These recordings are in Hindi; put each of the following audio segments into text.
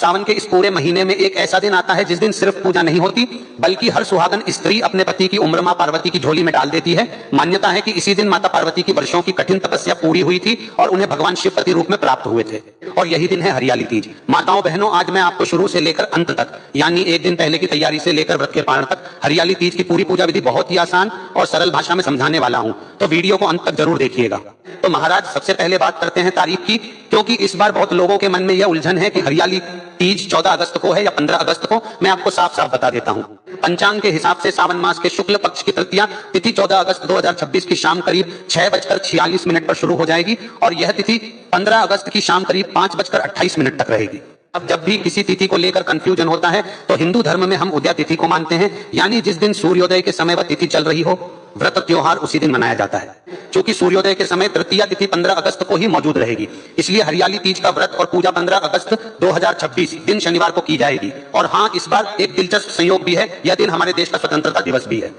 सावन के इस पूरे महीने में एक ऐसा दिन आता है जिस दिन सिर्फ पूजा नहीं होती बल्कि हर सुहागन स्त्री अपने पति की उम्र मां पार्वती की झोली में डाल देती है। मान्यता है कि इसी दिन माता पार्वती की वर्षों की कठिन तपस्या पूरी हुई थी और उन्हें भगवान शिव पति रूप में प्राप्त हुए थे, और यही दिन है हरियाली तीज। माताओं बहनों, आज मैं आपको शुरू से लेकर अंत तक यानी एक दिन पहले की तैयारी से लेकर व्रत के पारण तक हरियाली तीज की पूरी पूजा विधि बहुत ही आसान और सरल भाषा में समझाने वाला हूं, तो वीडियो को अंत तक जरूर देखिएगा। तो महाराज, सबसे पहले बात करते हैं तारीख की, क्योंकि इस बार बहुत लोगों के मन में यह उलझन है कि हरियाली तीज 14 अगस्त को है या 15 अगस्त को। मैं आपको साफ साफ बता देता हूं। पंचांग के हिसाब से सावन मास के शुक्ल पक्ष की तृतीया तिथि 14 अगस्त 2026 की शाम करीब 6:46 पर शुरू हो जाएगी और यह तिथि 15 अगस्त की शाम करीब 5:28 तक रहेगी। अब जब भी किसी तिथि को लेकर कंफ्यूजन होता है तो हिंदू धर्म में हम उदया तिथि को मानते हैं, यानी जिस दिन सूर्योदय के समय वह तिथि चल रही हो, व्रत त्योहार उसी दिन मनाया जाता है। क्योंकि सूर्योदय के समय तृतीया तिथि 15 अगस्त को ही मौजूद रहेगी, इसलिए हरियाली तीज का व्रत और पूजा 15 अगस्त 2026 दिन शनिवार को की जाएगी। और हाँ, इस बार एक दिलचस्प संयोग भी है, यह दिन हमारे देश का स्वतंत्रता दिवस भी है।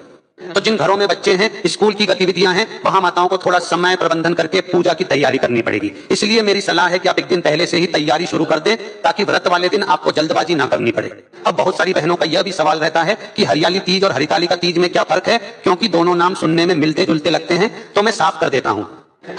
तो जिन घरों में बच्चे हैं, स्कूल की गतिविधियां हैं, वहां माताओं को थोड़ा समय प्रबंधन करके पूजा की तैयारी करनी पड़ेगी। इसलिए मेरी सलाह है कि आप एक दिन पहले से ही तैयारी शुरू कर दें ताकि व्रत वाले दिन आपको जल्दबाजी ना करनी पड़े। अब बहुत सारी बहनों का यह भी सवाल रहता है कि हरियाली तीज और हरितालिका तीज में क्या फर्क है, क्योंकि दोनों नाम सुनने में मिलते जुलते लगते हैं। तो मैं साफ कर देता हूँ।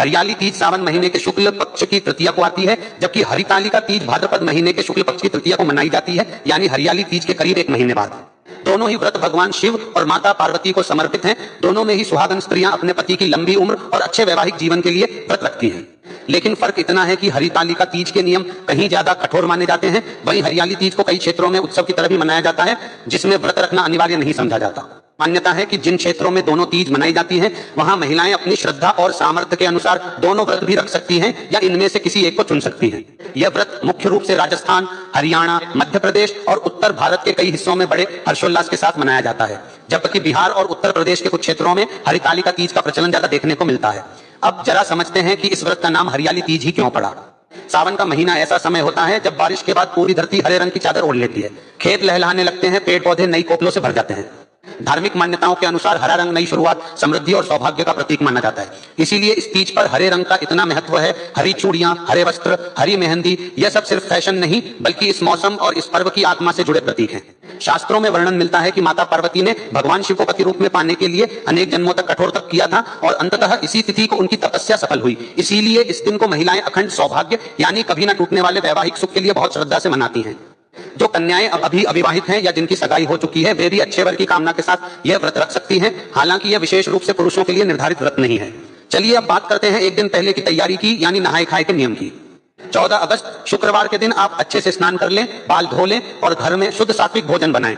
हरियाली तीज सावन महीने के शुक्ल पक्ष की तृतीया को आती है, जबकि हरितालिका तीज भाद्रपद महीने के शुक्ल पक्ष की तृतीया को मनाई जाती है, यानी हरियाली तीज के करीब एक महीने बाद। दोनों ही व्रत भगवान शिव और माता पार्वती को समर्पित हैं। दोनों में ही सुहागन स्त्रियां अपने पति की लंबी उम्र और अच्छे वैवाहिक जीवन के लिए व्रत रखती हैं। लेकिन फर्क इतना है कि हरितालिका तीज के नियम कहीं ज्यादा कठोर माने जाते हैं, वहीं हरियाली तीज को कई क्षेत्रों में उत्सव की तरह भी मनाया जाता है, जिसमें व्रत रखना अनिवार्य नहीं समझा जाता। मान्यता है कि जिन क्षेत्रों में दोनों तीज मनाई जाती हैं, वहां महिलाएं अपनी श्रद्धा और सामर्थ्य के अनुसार दोनों व्रत भी रख सकती हैं या इनमें से किसी एक को चुन सकती हैं। यह व्रत मुख्य रूप से राजस्थान, हरियाणा, मध्य प्रदेश और उत्तर भारत के कई हिस्सों में बड़े हर्षोल्लास के साथ मनाया जाता है, जबकि बिहार और उत्तर प्रदेश के कुछ क्षेत्रों में हरितालिका तीज का प्रचलन ज्यादा देखने को मिलता है। अब जरा समझते हैं कि इस व्रत का नाम हरियाली तीज ही क्यों पड़ा। सावन का महीना ऐसा समय होता है जब बारिश के बाद पूरी धरती हरे रंग की चादर ओढ़ लेती है, खेत लहलहाने लगते हैं, पेड़ पौधे नई कोपलों से भर जाते हैं। धार्मिक मान्यताओं के अनुसार हरा रंग नई शुरुआत, समृद्धि और सौभाग्य का प्रतीक माना जाता है। इसीलिए इस तीज पर हरे रंग का इतना महत्व है। हरी चूड़ियां, हरे वस्त्र, हरी मेहंदी, यह सब सिर्फ फैशन नहीं बल्कि इस मौसम और इस पर्व की आत्मा से जुड़े प्रतीक हैं। शास्त्रों में वर्णन मिलता है कि माता पार्वती ने भगवान शिव को पति रूप में पाने के लिए अनेक जन्मों तक कठोर तप किया था और अंततः इसी तिथि को उनकी तपस्या सफल हुई। इसीलिए इस दिन को महिलाएं अखंड सौभाग्य यानी कभी न टूटने वाले वैवाहिक सुख के लिए बहुत श्रद्धा से मनाती हैं। जो कन्याएं अभी अविवाहित हैं या जिनकी सगाई हो चुकी है, वे भी अच्छे वर की कामना के साथ यह व्रत रख सकती हैं। हालांकि यह विशेष रूप से पुरुषों के लिए निर्धारित व्रत नहीं है। चलिए अब बात करते हैं एक दिन पहले की तैयारी की, यानी नहाए खाए के नियम की। 14 अगस्त शुक्रवार के दिन आप अच्छे से स्नान कर लें, बाल धो लें और घर में शुद्ध सात्विक भोजन बनाएं।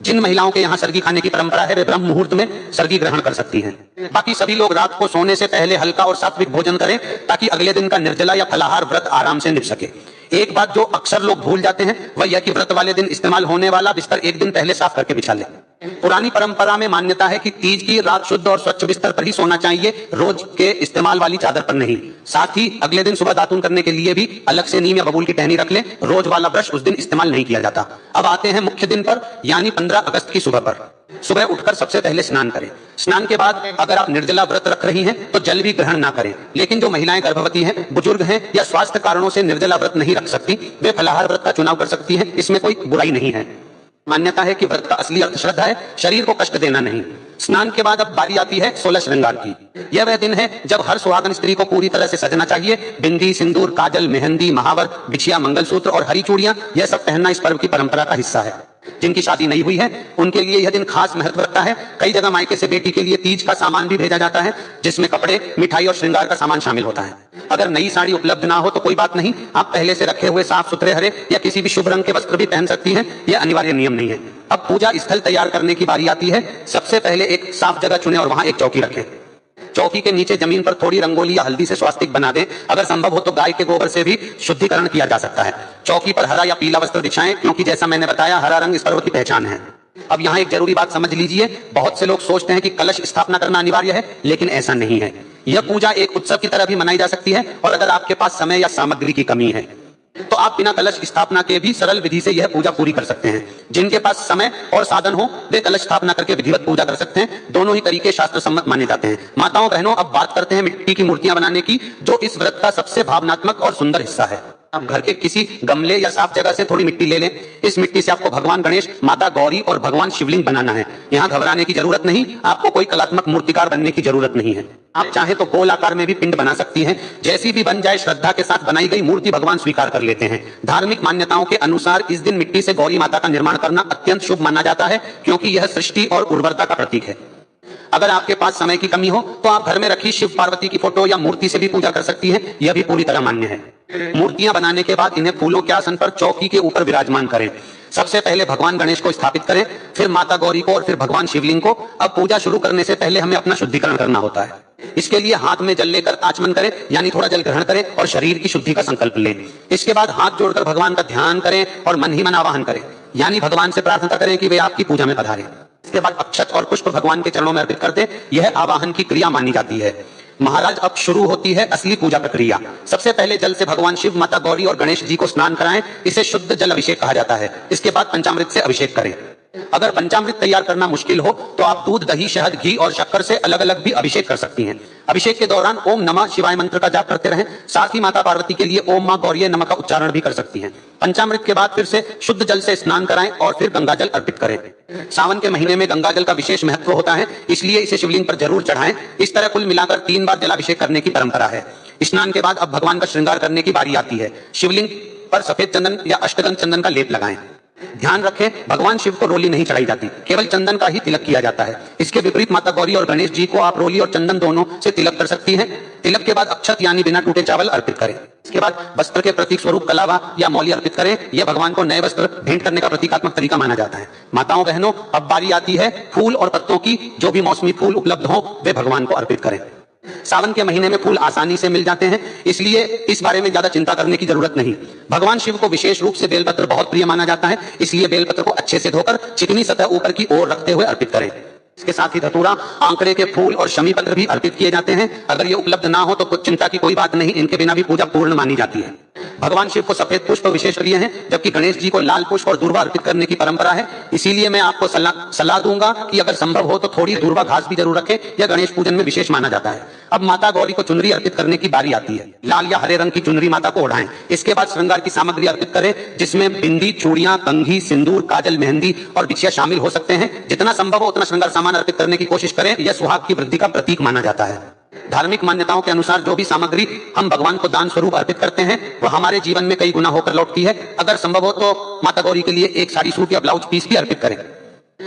जिन महिलाओं के यहाँ सर्गी खाने की परंपरा है, वे ब्रह्म मुहूर्त में सर्गी ग्रहण कर सकती हैं। बाकी सभी लोग रात को सोने से पहले हल्का और सात्विक भोजन करें ताकि अगले दिन का निर्जला या फलाहार व्रत आराम से निभ सके। एक बात जो अक्सर लोग भूल जाते हैं वह यह कि व्रत वाले दिन इस्तेमाल होने वाला बिस्तर एक दिन पहले साफ करके बिछा लें। पुरानी परंपरा में मान्यता है कि तीज की रात शुद्ध और स्वच्छ बिस्तर पर ही सोना चाहिए, रोज के इस्तेमाल वाली चादर पर नहीं। साथ ही अगले दिन सुबह दातुन करने के लिए भी अलग से नीम या बबूल की टहनी रख लें। रोज वाला ब्रश उस दिन इस्तेमाल नहीं किया जाता। अब आते हैं मुख्य दिन पर, यानी 15 अगस्त की सुबह पर। सुबह उठकर सबसे पहले स्नान करें। स्नान के बाद अगर आप निर्जला व्रत रख रही हैं तो जल भी ग्रहण ना करें। लेकिन जो महिलाएं गर्भवती हैं, बुजुर्ग हैं या स्वास्थ्य कारणों से निर्जला व्रत नहीं रख सकती, वे फलाहार व्रत का चुनाव कर सकती हैं। इसमें कोई बुराई नहीं है। मान्यता है कि व्रत का असली अर्थ श्रद्धा है, शरीर को कष्ट देना नहीं। स्नान के बाद अब बारी आती है 16 श्रृंगार की। यह वह दिन है जब हर सुहागन स्त्री को पूरी तरह से सजना चाहिए। बिंदी, सिंदूर, काजल, मेहंदी, महावर, बिछिया, मंगलसूत्र और हरी चूड़ियां, यह सब पहनना इस पर्व की परंपरा का हिस्सा है। जिनकी शादी नहीं हुई है उनके लिए यह दिन खास महत्व रखता है। कई जगह मायके से बेटी के लिए तीज का सामान भी भेजा जाता है, जिसमें कपड़े, मिठाई और श्रृंगार का सामान शामिल होता है। अगर नई साड़ी उपलब्ध ना हो तो कोई बात नहीं, आप पहले से रखे हुए साफ सुथरे हरे या किसी भी शुभ रंग के वस्त्र भी पहन सकती हैं। यह अनिवार्य नियम नहीं है। अब पूजा स्थल तैयार करने की बारी आती है। सबसे पहले एक साफ जगह चुनें और वहां एक चौकी रखें। चौकी के नीचे जमीन पर थोड़ी रंगोली या हल्दी से स्वास्तिक बना दें। अगर संभव हो तो गाय के गोबर से भी शुद्धिकरण किया जा सकता है। चौकी पर हरा या पीला वस्त्र बिछाएं, क्योंकि जैसा मैंने बताया हरा रंग इस पर्व की पहचान है। अब यहाँ एक जरूरी बात समझ लीजिए। बहुत से लोग सोचते हैं कि कलश स्थापना करना अनिवार्य है, लेकिन ऐसा नहीं है। यह पूजा एक उत्सव की तरह भी मनाई जा सकती है और अगर आपके पास समय या सामग्री की कमी है तो आप बिना कलश स्थापना के भी सरल विधि से यह पूजा पूरी कर सकते हैं। जिनके पास समय और साधन हो वे कलश स्थापना करके विधिवत पूजा कर सकते हैं। दोनों ही तरीके शास्त्र सम्मत माने जाते हैं। माताओं बहनों, अब बात करते हैं मिट्टी की मूर्तियां बनाने की, जो इस व्रत का सबसे भावनात्मक और सुंदर हिस्सा है। आप घर के किसी गमले या साफ जगह से थोड़ी मिट्टी ले लें। इस मिट्टी से आपको भगवान गणेश, माता गौरी और भगवान शिवलिंग बनाना है। यहाँ घबराने की जरूरत नहीं, आपको कोई कलात्मक मूर्तिकार बनने की जरूरत नहीं है। आप चाहे तो गोल आकार में भी पिंड बना सकती हैं। जैसी भी बन जाए, श्रद्धा के साथ बनाई गई मूर्ति भगवान स्वीकार कर लेते हैं। धार्मिक मान्यताओं के अनुसार इस दिन मिट्टी से गौरी माता का निर्माण करना अत्यंत शुभ माना जाता है, क्योंकि यह सृष्टि और उर्वरता का प्रतीक है। अगर आपके पास समय की कमी हो तो आप घर में रखी शिव पार्वती की फोटो या मूर्ति से भी पूजा कर सकती हैं। यह भी पूरी तरह मान्य है। मूर्तियां बनाने के बाद इन्हें फूलों के आसन पर चौकी के ऊपर विराजमान करें। सबसे पहले भगवान गणेश को स्थापित करें, फिर माता गौरी को और फिर भगवान शिवलिंग को। अब पूजा शुरू करने से पहले हमें अपना शुद्धिकरण करना होता है। इसके लिए हाथ में जल लेकर आचमन करें, यानी थोड़ा जल ग्रहण करें और शरीर की शुद्धि का संकल्प लें। इसके बाद हाथ जोड़कर भगवान का ध्यान करें और मन ही मन आवाहन करें, यानी भगवान से प्रार्थना करें कि वे आपकी पूजा में पधारें। इसके बाद अक्षत और पुष्प भगवान के चरणों में अर्पित कर दें। यह आवाहन की क्रिया मानी जाती है। महाराज, अब शुरू होती है असली पूजा प्रक्रिया। सबसे पहले जल से भगवान शिव, माता गौरी और गणेश जी को स्नान कराएं। इसे शुद्ध जल अभिषेक कहा जाता है। इसके बाद पंचामृत से अभिषेक करें। अगर पंचामृत तैयार करना मुश्किल हो तो आप दूध, दही, शहद, घी और शक्कर से अलग अलग भी अभिषेक कर सकती हैं। अभिषेक के दौरान ओम नमः शिवाय मंत्र का जाप करते रहें। साथ ही माता पार्वती के लिए ओम मां गौरी नमः का उच्चारण भी कर सकती हैं। पंचामृत के बाद फिर से शुद्ध जल से स्नान कराएं और फिर गंगाजल अर्पित करें। सावन के महीने में गंगाजल का विशेष महत्व होता है, इसलिए इसे शिवलिंग पर जरूर चढ़ाएं। इस तरह कुल मिलाकर 3 बार जलाभिषेक करने की परंपरा है। स्नान के बाद अब भगवान का श्रृंगार करने की बारी आती है। शिवलिंग पर सफेद चंदन या अष्टगंध चंदन का लेप लगाएं। ध्यान रखें, भगवान शिव को रोली नहीं चढ़ाई जाती, केवल चंदन का ही तिलक किया जाता है। इसके विपरीत माता गौरी और गणेश जी को आप रोली और चंदन दोनों से तिलक कर सकती हैं। तिलक के बाद अक्षत यानी बिना टूटे चावल अर्पित करें। इसके बाद वस्त्र के प्रतीक स्वरूप कलावा या मौली अर्पित करें। यह भगवान को नए वस्त्र भेंट करने का प्रतीकात्मक तरीका माना जाता है। माताओं बहनों, अब बारी आती है फूल और पत्तों की। जो भी मौसमी फूल उपलब्ध हो वे भगवान को अर्पित करें। सावन के महीने में फूल आसानी से मिल जाते हैं, इसलिए इस बारे में ज्यादा चिंता करने की जरूरत नहीं। भगवान शिव को विशेष रूप से बेलपत्र बहुत प्रिय माना जाता है, इसलिए बेलपत्र को अच्छे से धोकर चिकनी सतह ऊपर की ओर रखते हुए अर्पित करें। इसके साथ ही धतूरा, आंकड़े के फूल और शमी पत्र भी अर्पित किए जाते हैं। अगर ये उपलब्ध ना हो तो कुछ चिंता की कोई बात नहीं, इनके बिना भी पूजा पूर्ण मानी जाती है। भगवान शिव को सफेद पुष्प विशेष प्रिय हैं, जबकि गणेश जी को लाल पुष्प और दूर्वा अर्पित करने की परंपरा है। इसीलिए मैं आपको सलाह दूंगा कि अगर संभव हो तो थोड़ी दूर्वा घास भी जरूर रखें। यह गणेश पूजन में विशेष माना जाता है। अब माता गौरी को चुनरी अर्पित करने की बारी आती है। लाल या हरे रंग की चुनरी माता को ओढ़ाएं। इसके बाद श्रृंगार की सामग्री अर्पित करें, जिसमें बिंदी, चूड़ियां, कंघी, सिंदूर, काजल, मेहंदी और बिछिया शामिल हो सकते हैं। जितना संभव हो उतना श्रृंगार सामान अर्पित करने की कोशिश करें। यह सुहाग की वृद्धि का प्रतीक माना जाता है। धार्मिक मान्यताओं के अनुसार जो भी सामग्री हम भगवान को दान स्वरूप अर्पित करते हैं वह हमारे जीवन में कई गुना होकर लौटती है। अगर संभव हो तो माता गौरी के लिए एक साड़ी, सूट या ब्लाउज पीस भी अर्पित करें।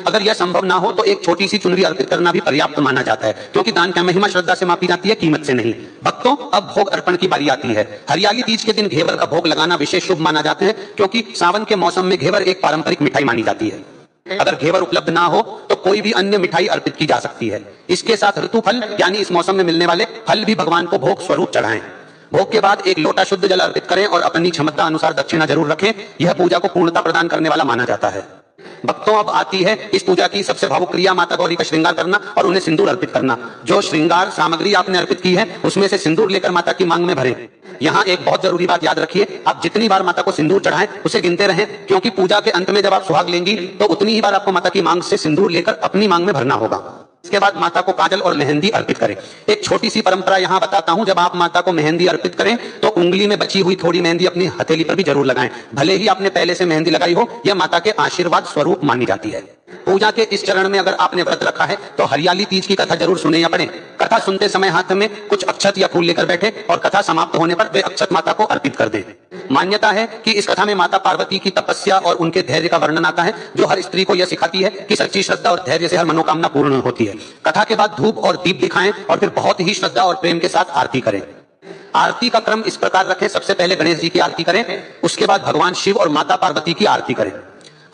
अगर यह संभव ना हो तो एक छोटी सी चुनरी अर्पित करना भी पर्याप्त माना जाता है, क्योंकि दान की महिमा श्रद्धा से मापी जाती है, कीमत से नहीं। भक्तों, अब भोग अर्पण की बारी आती है। हरियाली तीज के दिन घेवर का भोग लगाना विशेष शुभ माना जाता है, क्योंकि सावन के मौसम में घेवर एक पारंपरिक मिठाई मानी जाती है। अगर घेवर उपलब्ध ना हो तो कोई भी अन्य मिठाई अर्पित की जा सकती है। इसके साथ ऋतु फल यानी इस मौसम में मिलने वाले फल भी भगवान को भोग स्वरूप चढ़ाएं। भोग के बाद एक लोटा शुद्ध जल अर्पित करें और अपनी क्षमता अनुसार दक्षिणा जरूर रखें। यह पूजा को पूर्णता प्रदान करने वाला माना जाता है। भक्तों, अब आती है इस पूजा की सबसे भावुक क्रिया, माता गौरी का श्रृंगार करना और उन्हें सिंदूर अर्पित करना। जो श्रृंगार सामग्री आपने अर्पित की है उसमें से सिंदूर लेकर माता की मांग में भरें। यहाँ एक बहुत जरूरी बात याद रखिए, आप जितनी बार माता को सिंदूर चढ़ाएं उसे गिनते रहें, क्योंकि पूजा के अंत में जब आप सुहाग लेंगी तो उतनी ही बार आपको माता की मांग से सिंदूर लेकर अपनी मांग में भरना होगा। इसके बाद माता को काजल और मेहंदी अर्पित करें। एक छोटी सी परंपरा यहाँ बताता हूँ, जब आप माता को मेहंदी अर्पित करें तो उंगली में बची हुई थोड़ी मेहंदी अपनी हथेली पर भी जरूर लगाएं। भले ही आपने पहले से मेहंदी लगाई हो, यह माता के आशीर्वाद स्वरूप मानी जाती है। पूजा के इस चरण में अगर आपने व्रत रखा है तो हरियाली तीज की कथा जरूर सुने या पढ़ें। कथा सुनते समय हाथ में कुछ अक्षत या फूल लेकर बैठे और कथा समाप्त होने पर वे अक्षत माता को अर्पित कर दें। मान्यता है कि इस कथा में माता पार्वती की तपस्या और उनके धैर्य का वर्णन आता है, जो हर स्त्री को यह सिखाती है कि सच्ची श्रद्धा और धैर्य से हर मनोकामना पूर्ण होती है। कथा के बाद धूप और दीप दिखाएं और फिर बहुत ही श्रद्धा और प्रेम के साथ आरती करें। आरती का क्रम इस प्रकार रखें, सबसे पहले गणेश जी की आरती करें, उसके बाद भगवान शिव और माता पार्वती की आरती करें।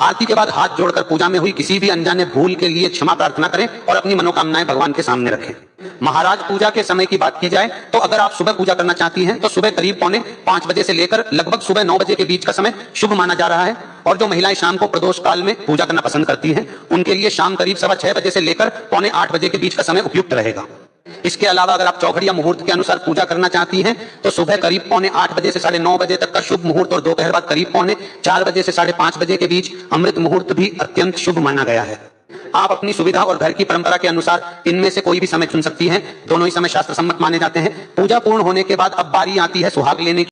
आरती के बाद हाथ जोड़कर पूजा में हुई किसी भी अनजाने भूल के लिए क्षमा प्रार्थना करें और अपनी मनोकामनाएं भगवान के सामने रखें। महाराज, पूजा के समय की बात की जाए तो अगर आप सुबह पूजा करना चाहती हैं तो सुबह करीब 4:45 बजे से लेकर लगभग सुबह 9 बजे के बीच का समय शुभ माना जा रहा है। और जो महिलाएं शाम को प्रदोष काल में पूजा करना पसंद करती हैं उनके लिए शाम करीब 6:15 बजे से लेकर 7:45 बजे के बीच का समय उपयुक्त रहेगा। इसके अलावा अगर आप चौघड़िया मुहूर्त के अनुसार पूजा करना चाहती हैं तो सुबह करीब 8:45 बजे से 9:30 बजे तक का शुभ मुहूर्त और दोपहर बाद करीब 4:45 बजे से 5:30 बजे के बीच अमृत मुहूर्त भी अत्यंत शुभ माना गया है। आप अपनी सुविधा और घर की परंपरा के अनुसार इनमें से कोई भी समय चुन सकती हैं। दोनों ही समय शास्त्र सम्मत माने जाते हैं। पूजा पूर्ण होने के बाद अब बारी आती है सुहाग लेने की।